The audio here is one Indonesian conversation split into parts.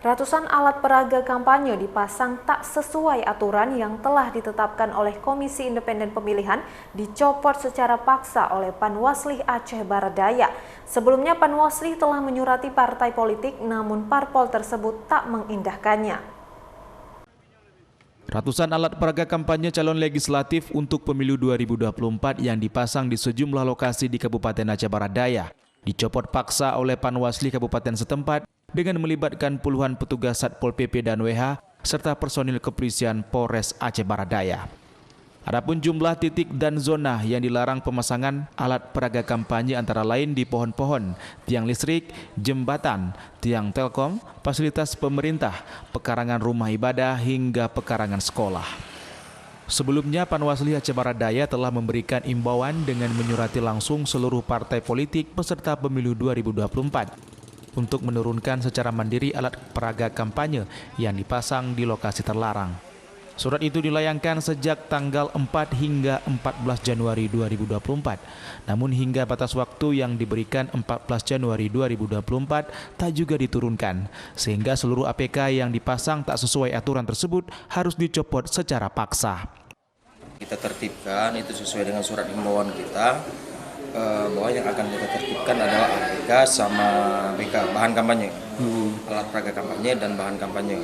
Ratusan alat peraga kampanye dipasang tak sesuai aturan yang telah ditetapkan oleh Komisi Independen Pemilihan dicopot secara paksa oleh Panwasli Aceh Barat Daya. Sebelumnya Panwasli telah menyurati partai politik namun parpol tersebut tak mengindahkannya. Ratusan alat peraga kampanye calon legislatif untuk pemilu 2024 yang dipasang di sejumlah lokasi di Kabupaten Aceh Barat Daya dicopot paksa oleh Panwasli Kabupaten setempat dengan melibatkan puluhan petugas Satpol PP dan WH serta personil kepolisian Polres Aceh Barat Daya. Adapun jumlah titik dan zona yang dilarang pemasangan alat peraga kampanye antara lain di pohon-pohon, tiang listrik, jembatan, tiang telkom, fasilitas pemerintah, pekarangan rumah ibadah hingga pekarangan sekolah. Sebelumnya Panwasli Aceh Barat Daya telah memberikan imbauan dengan menyurati langsung seluruh partai politik peserta pemilu 2024 untuk menurunkan secara mandiri alat peraga kampanye yang dipasang di lokasi terlarang. Surat itu dilayangkan sejak tanggal 4 hingga 14 Januari 2024. Namun hingga batas waktu yang diberikan 14 Januari 2024 tak juga diturunkan, sehingga seluruh APK yang dipasang tak sesuai aturan tersebut harus dicopot secara paksa. Kita tertibkan itu sesuai dengan surat himbauan kita bahwa yang akan kita tertibkan adalah APK sama BK, bahan kampanye, alat peraga kampanye dan bahan kampanye.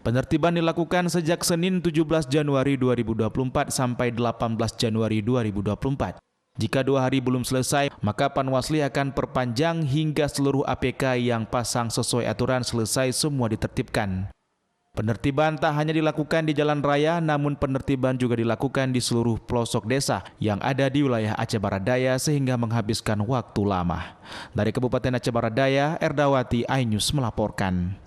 Penertiban dilakukan sejak Senin 17 Januari 2024 sampai 18 Januari 2024. Jika 2 hari belum selesai, maka Panwasli akan perpanjang hingga seluruh APK yang pasang sesuai aturan selesai semua ditertibkan. Penertiban tak hanya dilakukan di jalan raya, namun penertiban juga dilakukan di seluruh pelosok desa yang ada di wilayah Aceh Barat Daya sehingga menghabiskan waktu lama. Dari Kabupaten Aceh Barat Daya, Erdawati, iNews melaporkan.